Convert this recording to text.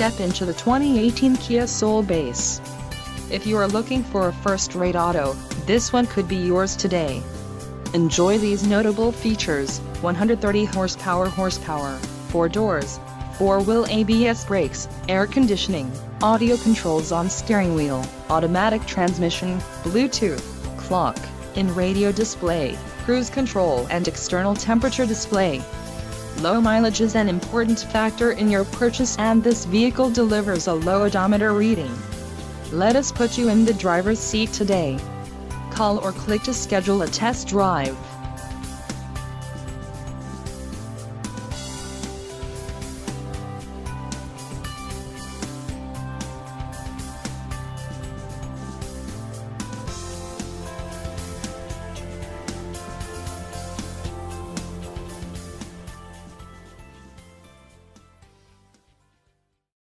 step into the 2018 Kia Soul Base. If you are looking for a first-rate auto, this one could be yours today. Enjoy these notable features: 130 horsepower, 4 doors, 4-wheel ABS brakes, air conditioning, audio controls on steering wheel, automatic transmission, Bluetooth, clock, in radio display, cruise control and external temperature display. Low mileage is an important factor in your purchase, and this vehicle delivers a low odometer reading. Let us put you in the driver's seat today. Call or click to schedule a test drive.